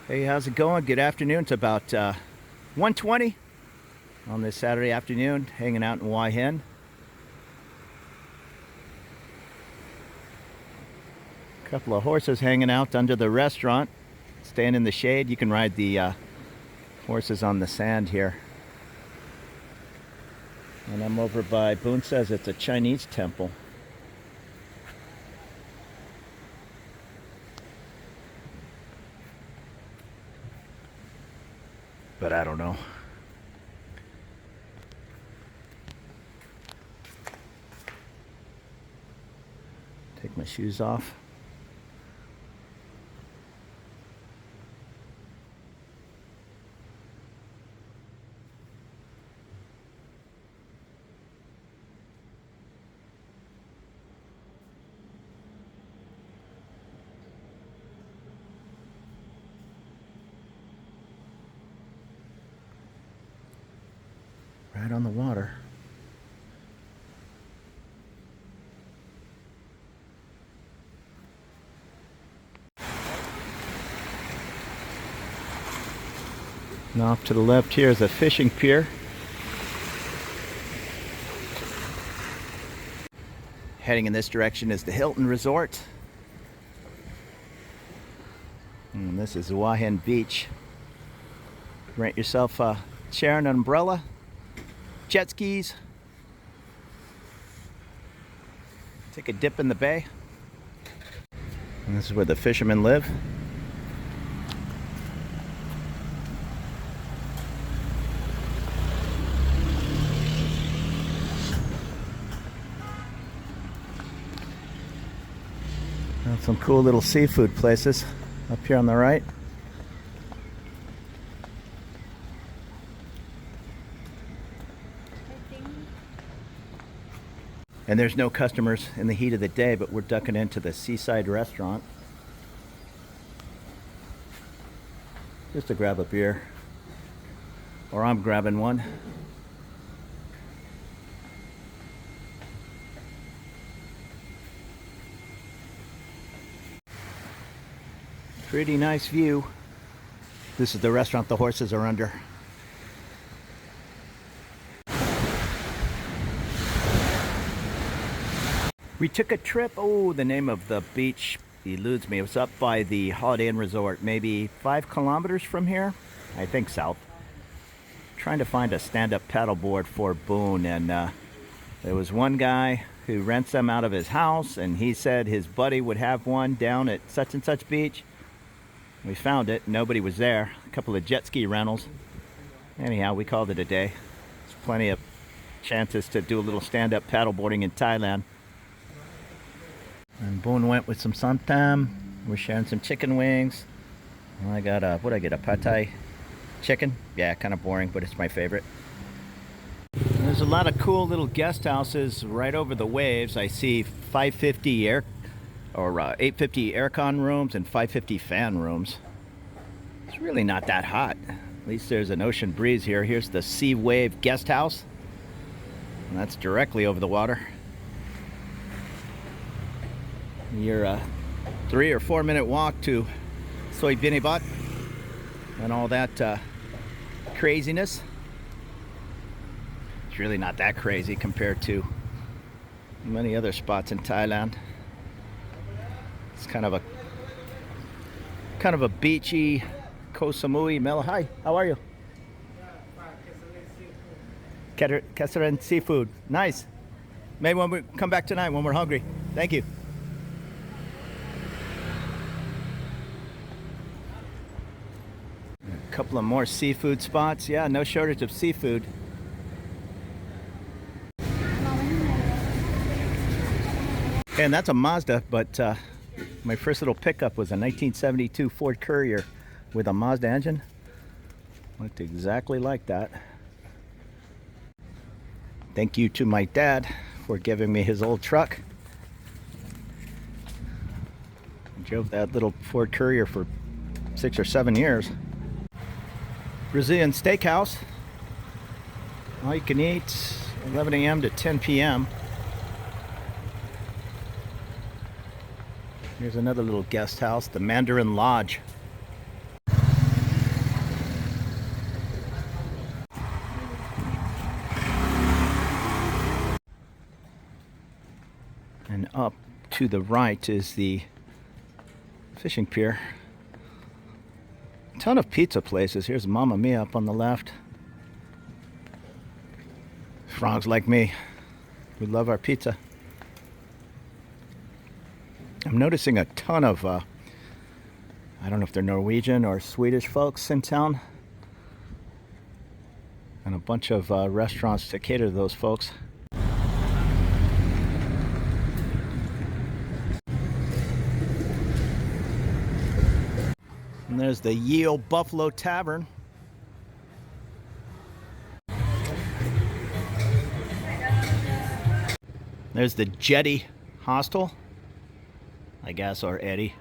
Hey, how's it going? Good afternoon. It's about 1:20 on this Saturday afternoon, hanging out in Hua Hin. A couple of horses hanging out under the restaurant, staying in the shade. You can ride the horses on the sand here. And I'm over by, Boone says it's a Chinese temple. But I don't know. Take my shoes off. Right on the water. And off to the left here is a fishing pier. Heading in this direction is the Hilton Resort. And this is Hua Hin Beach. Rent yourself a chair and an umbrella. Jet skis. Take a dip in the bay. And this is where the fishermen live. And some cool little seafood places up here on the right. And there's no customers in the heat of the day, but we're ducking into the Seaside restaurant just to grab a beer, or I'm grabbing one. Pretty nice view. This is the restaurant the horses are under. We took a trip, the name of the beach eludes me. It was up by the Holiday Inn Resort, maybe 5 kilometers from here, I think south. Trying to find a stand-up paddleboard for Boone, and there was one guy who rents them out of his house, and he said his buddy would have one down at such and such beach. We found it, nobody was there. A couple of jet ski rentals. Anyhow, we called it a day. There's plenty of chances to do a little stand-up paddleboarding in Thailand. And Boone went with some santam. We're sharing some chicken wings. I got a, what'd I get, a pad thai chicken? Yeah, kind of boring, but it's my favorite. There's a lot of cool little guest houses right over the waves. I see 550 850 aircon rooms and 550 fan rooms. It's really not that hot. At least there's an ocean breeze here. Here's the Sea Wave guest house. And that's directly over the water. You're a 3 or 4 minute walk to Soy Binibat and all that craziness. It's really not that crazy compared to many other spots in Thailand. It's kind of a beachy Koh Samui Mellow. Hi, how are you? Casaran seafood. Nice. Maybe when we come back tonight when we're hungry. Thank you. A couple of more seafood spots. Yeah, no shortage of seafood. And that's a Mazda, but my first little pickup was a 1972 Ford Courier with a Mazda engine. Looked exactly like that. Thank you to my dad for giving me his old truck. I drove that little Ford Courier for 6 or 7 years. Brazilian steakhouse. All you can eat, 11 a.m. to 10 p.m. Here's another little guest house, the Mandarin Lodge. to the right is the fishing pier. A ton of pizza places. Here's Mamma Mia up on the left. Frogs like me, we love our pizza. I'm noticing a ton of, I don't know if they're Norwegian or Swedish folks in town. And a bunch of restaurants to cater to those folks. And there's the Ye Olde Buffalo Tavern. There's the Jetty Hostel, I guess, or Eddie.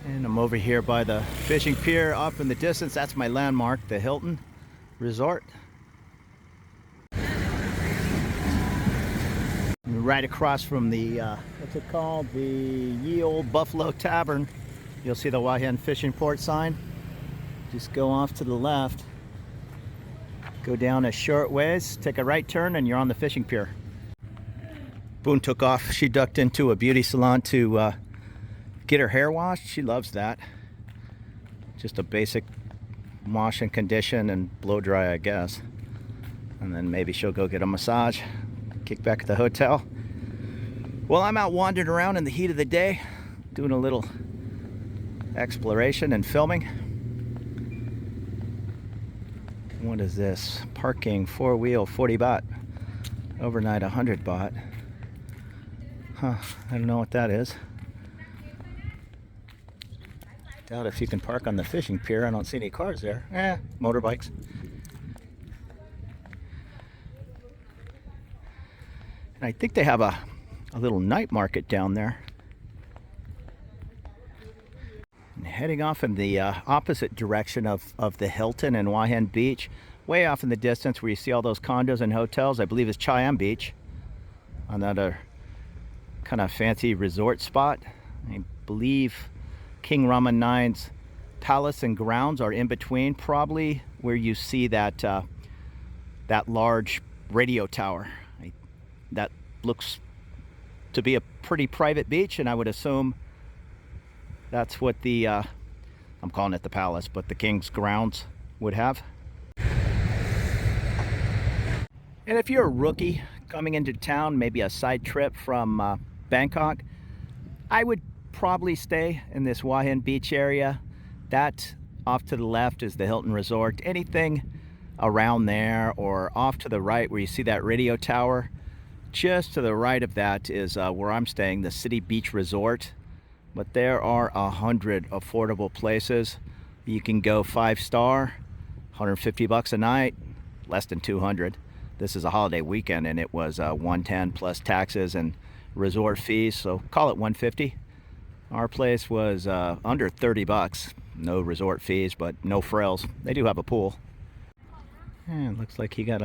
And I'm over here by the fishing pier off in the distance. That's my landmark, the Hilton Resort. And right across from the, what's it called? The Ye Olde Buffalo Tavern. You'll see the Hua Hin Fishing Port sign. Just go off to the left. Go down a short ways, take a right turn, and you're on the fishing pier. Boone took off. She ducked into a beauty salon to get her hair washed. She loves that. Just a basic wash and condition and blow dry, I guess. And then maybe she'll go get a massage, kick back at the hotel. Well, I'm out wandering around in the heat of the day, doing a little exploration and filming. What is this? Parking, 4-wheel, 40 baht. Overnight, 100 baht. Huh, I don't know what that is. Doubt if you can park on the fishing pier. I don't see any cars there. Motorbikes. And I think they have a little night market down there. And heading off in the opposite direction of the Hilton and Hua Hin Beach, way off in the distance where you see all those condos and hotels, I believe is Chai Beach. Another kind of fancy resort spot. I believe King Rama IX's palace and grounds are in between, probably where you see that that large radio tower. That looks to be a pretty private beach, and I would assume that's what the, I'm calling it the palace, but the king's grounds would have. And if you're a rookie coming into town, maybe a side trip from Bangkok, I would probably stay in this Hua Hin Beach area. That off to the left is the Hilton Resort. Anything around there or off to the right where you see that radio tower, just to the right of that is where I'm staying, the City Beach Resort. But there are 100 affordable places. You can go 5-star, 150 bucks a night, less than 200. This is a holiday weekend and it was 110 plus taxes and resort fees, so call it 150. Our place was under 30 bucks. No resort fees, but no frills. They do have a pool. And looks like he got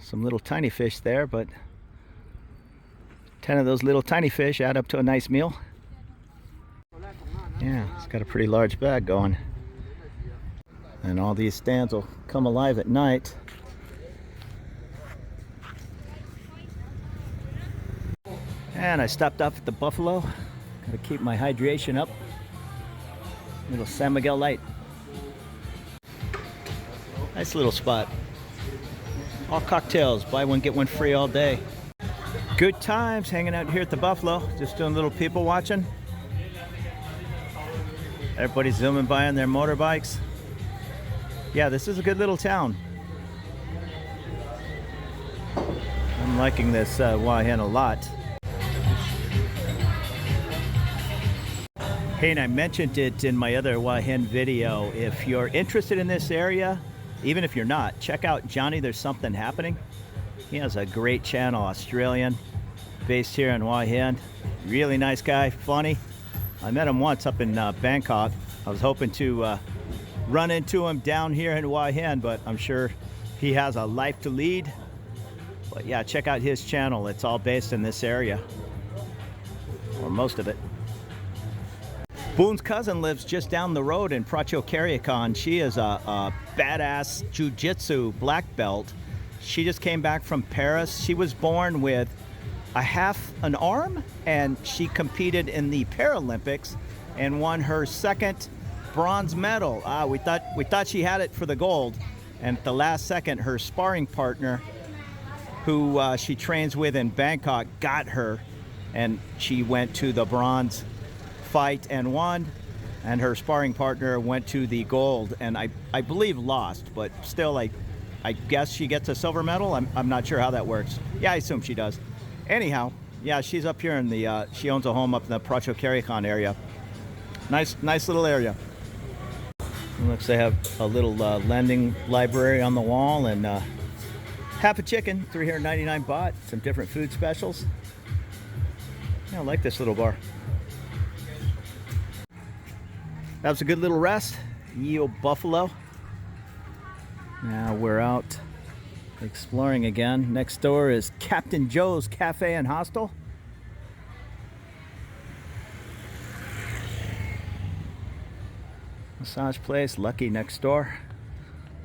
some little tiny fish there, but 10 of those little tiny fish add up to a nice meal. Yeah, it's got a pretty large bag going. And all these stands will come alive at night. And I stopped off at the Buffalo. Gotta keep my hydration up. Little San Miguel Light. Nice little spot. All cocktails, buy one get one free all day. Good times hanging out here at the Buffalo. Just doing a little people watching. Everybody's zooming by on their motorbikes. Yeah, this is a good little town. I'm liking this Hua Hin a lot. Hey, and I mentioned it in my other Hua Hin video. If you're interested in this area, even if you're not, check out Johnny There's Something Happening. He has a great channel, Australian, based here in Hua Hin. Really nice guy, funny. I met him once up in Bangkok. I was hoping to run into him down here in Hua Hin, but I'm sure he has a life to lead. But yeah, check out his channel. It's all based in this area, or most of it. Boone's cousin lives just down the road in Pracho Karyakon. She is a badass jiu-jitsu black belt. She just came back from Paris. She was born with a half an arm, and she competed in the Paralympics and won her second bronze medal. We thought she had it for the gold, and at the last second, her sparring partner, who she trains with in Bangkok, got her, and she went to the bronze fight and won, and her sparring partner went to the gold, and I believe lost, but still, I guess she gets a silver medal. I'm not sure how that works. Yeah, I assume she does. Anyhow, yeah, she's up here in the, she owns a home up in the Pracho Caricon area. Nice little area. It looks they have a little lending library on the wall, and half a chicken, 399 baht, some different food specials. Yeah, I like this little bar. That was a good little rest. Ye Buffalo. Now we're out exploring again. Next door is Captain Joe's Cafe and Hostel. Massage place, Lucky next door.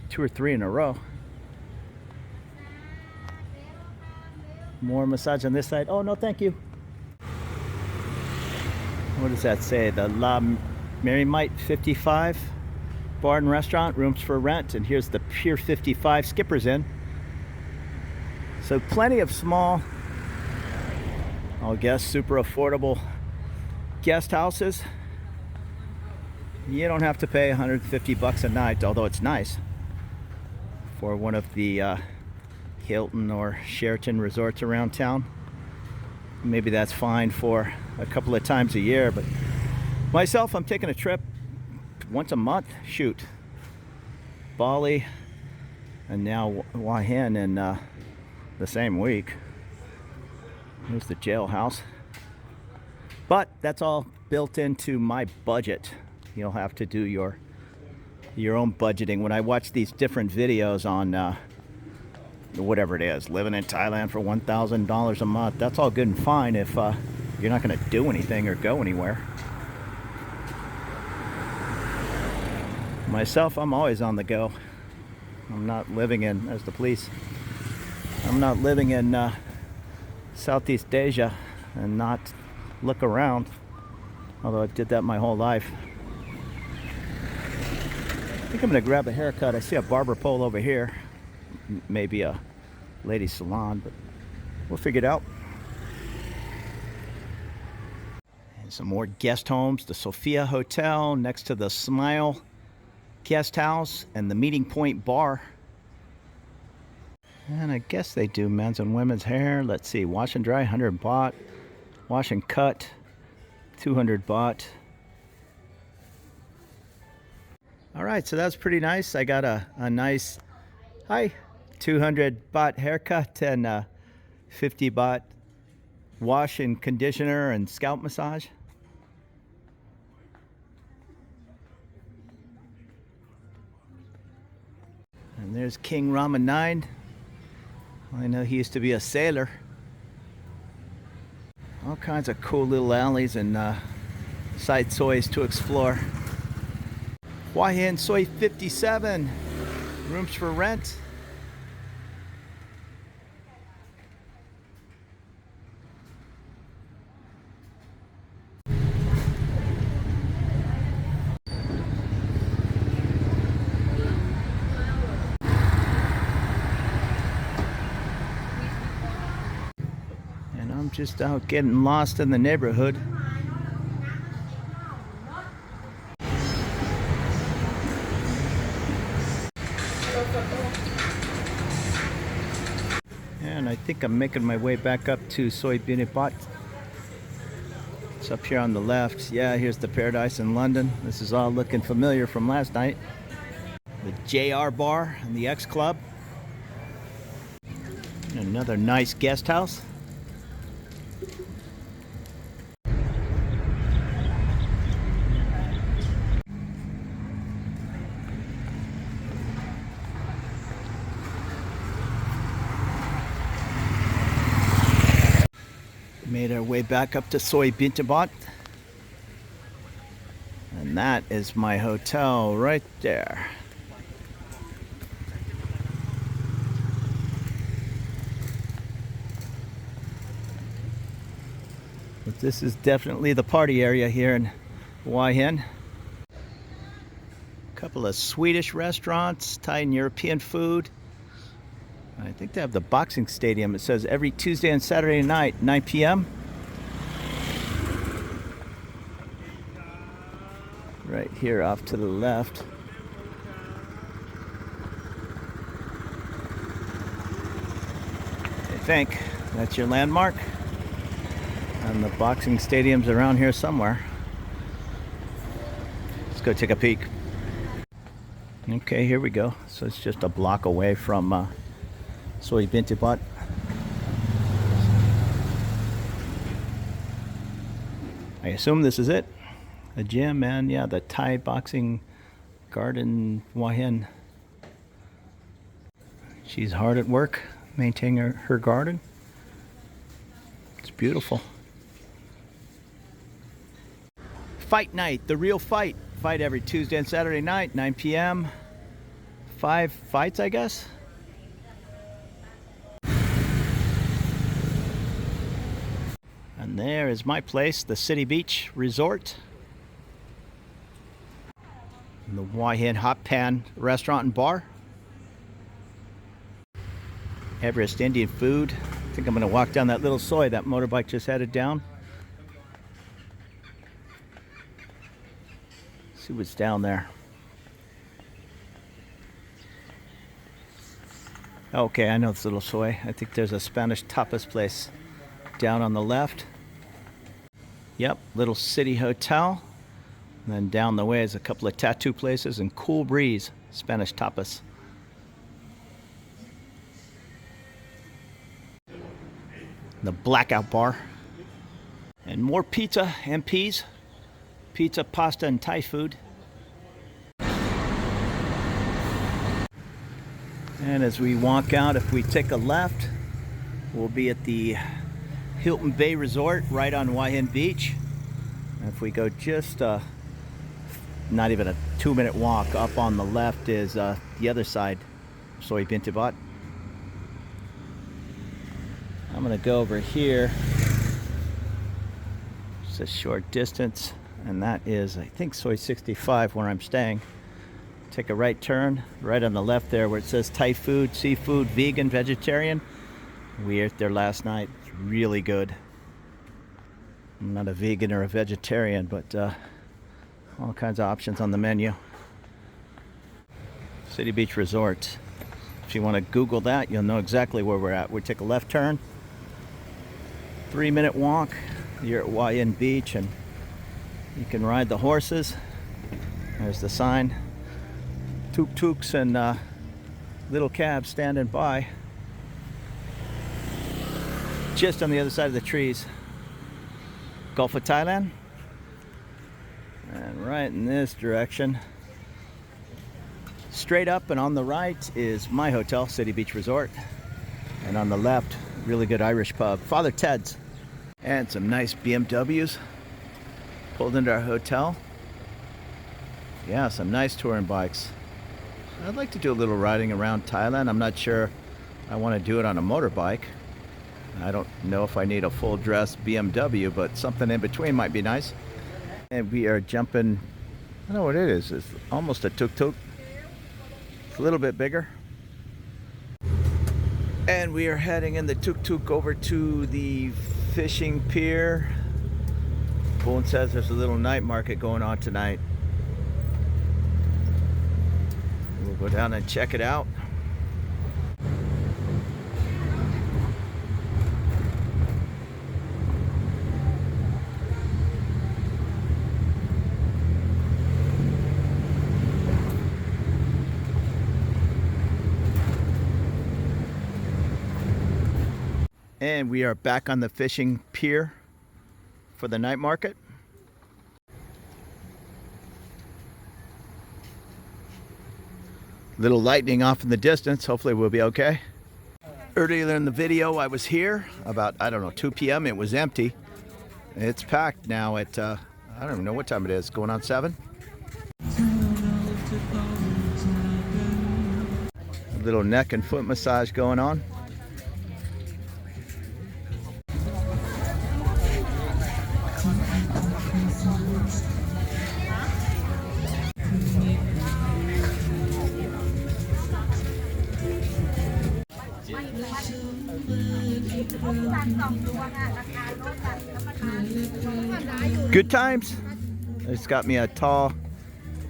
2 or 3 in a row. More massage on this side. Oh, no, thank you. What does that say? The La Marimite 55 bar and restaurant, rooms for rent. And here's the Pier 55 Skipper's Inn. So plenty of small, I'll guess, super affordable guest houses. You don't have to pay 150 bucks a night, although it's nice, for one of the Hilton or Sheraton resorts around town. Maybe that's fine for a couple of times a year, but myself, I'm taking a trip once a month. Shoot. Bali and now Hua Hin in the same week. There's the jailhouse. But that's all built into my budget. You'll have to do your own budgeting. When I watch these different videos on whatever it is, living in Thailand for $1,000 a month, that's all good and fine if you're not going to do anything or go anywhere. Myself, I'm always on the go. I'm not living in, as the police, I'm not living in Southeast Asia and not look around, although I did that my whole life. I think I'm going to grab a haircut. I see a barber pole over here. Maybe a ladies' salon, but we'll figure it out. And some more guest homes. The Sophia Hotel next to the Smile Guest House and the Meeting Point Bar. And I guess they do men's and women's hair. Let's see, wash and dry, 100 baht. Wash and cut, 200 baht. All right, so that's pretty nice. I got a nice, 200 baht haircut and 50 baht wash and conditioner and scalp massage. And there's King Ramen 9. I know he used to be a sailor. All kinds of cool little alleys and side soys to explore. Hua Hin Soi 57, rooms for rent. And I'm just out getting lost in the neighborhood. And I think I'm making my way back up to Soi Binipat. It's up here on the left. Yeah, here's the Paradise in London. This is all looking familiar from last night. The JR Bar and the X Club. And another nice guest house. Made our way back up to Soi Bintabat. And that is my hotel right there. This is definitely the party area here in Hua Hin. A couple of Swedish restaurants, Thai and European food. I think they have the boxing stadium. It says every Tuesday and Saturday night, 9 p.m. Right here off to the left. I think that's your landmark. And the boxing stadium's around here somewhere. Let's go take a peek. Okay, here we go. So it's just a block away from Hua Hin Beach. I assume this is it. A gym and yeah, the Thai boxing garden Hua Hin. She's hard at work maintaining her garden. It's beautiful. Fight night, the real fight. Fight every Tuesday and Saturday night, 9 p.m. 5 fights, I guess. And there is my place, the City Beach Resort. And the Hua Hin Hot Pan Restaurant and Bar. Everest Indian food. I think I'm going to walk down that little soi that motorbike just headed down. See what's down there. Okay, I know this little soi. I think there's a Spanish tapas place down on the left. Yep, little city hotel. And then down the way is a couple of tattoo places and Cool Breeze, Spanish tapas. The Blackout Bar. And more pizza and peas. Pizza, pasta, and Thai food. And as we walk out, if we take a left, we'll be at the Hilton Bay Resort right on Hua Hin Beach. And if we go just not even a 2-minute walk up on the left is the other side, Hua Hin Beach. I'm gonna go over here. It's a short distance, and that is, I think, Soi 65 where I'm staying. Take a right turn, right on the left there where it says Thai food, seafood, vegan, vegetarian. We ate there last night. It's really good. I'm not a vegan or a vegetarian, but all kinds of options on the menu. City Beach Resort. If you want to Google that, you'll know exactly where we're at. We take a left turn, 3-minute walk. You're at Hua Hin Beach, and you can ride the horses. There's the sign. Tuk-tuks and little cabs standing by. Just on the other side of the trees. Gulf of Thailand. And right in this direction, straight up and on the right is my hotel, City Beach Resort. And on the left, really good Irish pub, Father Ted's. And some nice BMWs pulled into our hotel. Yeah, some nice touring bikes. I'd like to do a little riding around Thailand. I'm not sure I want to do it on a motorbike. I don't know if I need a full dress BMW, but something in between might be nice. And we are jumping, I don't know what it is. It's almost a tuk-tuk. It's a little bit bigger. And we are heading in the tuk-tuk over to the fishing pier. Bourne says there's a little night market going on tonight. We'll go down and check it out. And we are back on the fishing pier for the night market. Little lightning off in the distance. Hopefully we'll be okay. Earlier in the video I was here about, I don't know, 2 p.m. It was empty. It's packed now at, I don't even know what time it is, going on 7? A little neck and foot massage going on. Good times. I just got me a tall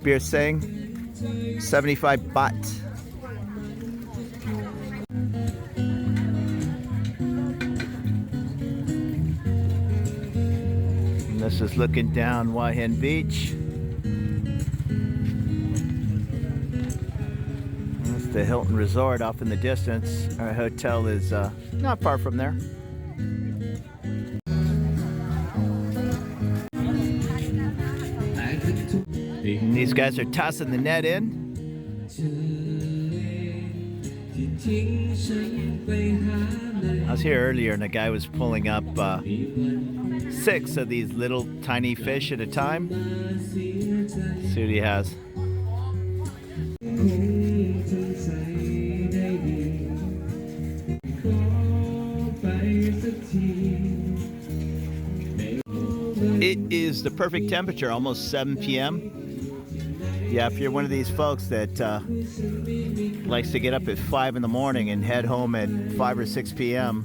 beer sing, 75 baht. And this is looking down Hua Hin Beach. That's the Hilton Resort off in the distance. Our hotel is not far from there. And these guys are tossing the net in. I was here earlier and a guy was pulling up 6 of these little tiny fish at a time. Let's see what he has. It is the perfect temperature, almost 7 p.m. Yeah, if you're one of these folks that likes to get up at 5 in the morning and head home at 5 or 6 p.m.,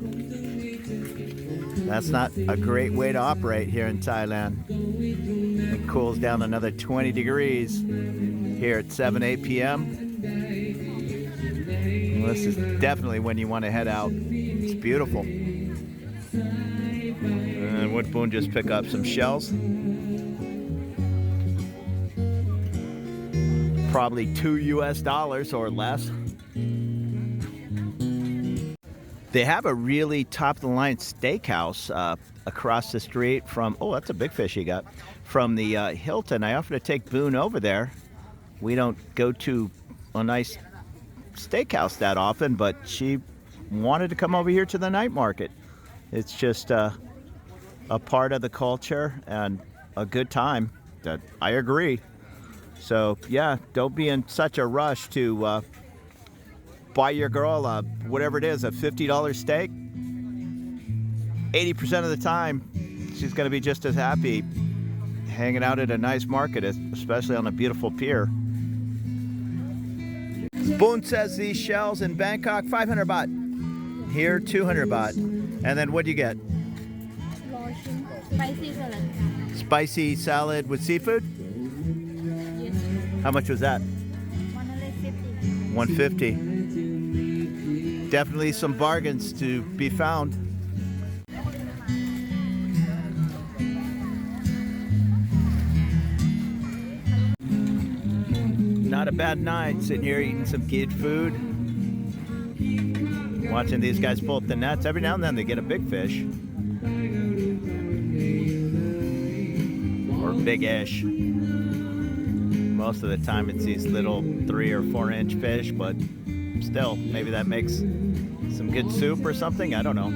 that's not a great way to operate here in Thailand. It cools down another 20 degrees here at 7, 8 p.m. Well, this is definitely when you want to head out. It's beautiful. And Wood Boone just pick up some shells. Probably $2 US or less. They have a really top-of-the-line steakhouse across the street from, oh, that's a big fish you got, from the Hilton. I offered to take Boone over there. We don't go to a nice steakhouse that often, but she wanted to come over here to the night market. It's just a part of the culture and a good time. That I agree. So yeah, don't be in such a rush to buy your girl whatever it is, a $50 steak. 80% of the time, she's going to be just as happy hanging out at a nice market, especially on a beautiful pier. Boone says these shells in Bangkok, 500 baht. Here, 200 baht. And then what do you get? Spicy salad. Spicy salad with seafood? How much was that? 150. 150. Definitely some bargains to be found. Not a bad night, sitting here eating some good food. Watching these guys pull up the nets. Every now and then they get a big fish. Or big-ish. Most of the time it's these little 3 or 4 inch fish, but still, maybe that makes some good soup or something. I don't know.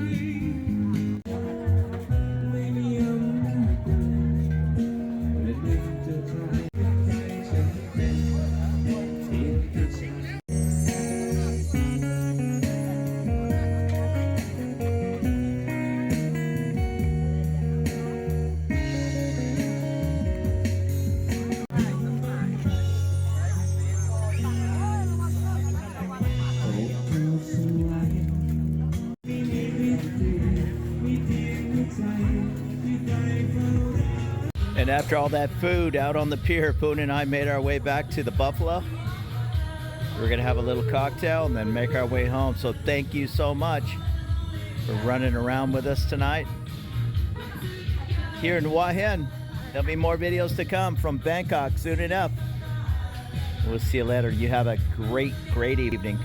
And after all that food out on the pier, Boone and I made our way back to the Buffalo. We're gonna have a little cocktail and then make our way home. So thank you so much for running around with us tonight here in Hua Hin. There'll be more videos to come from Bangkok soon enough. We'll see you later. You have a great evening.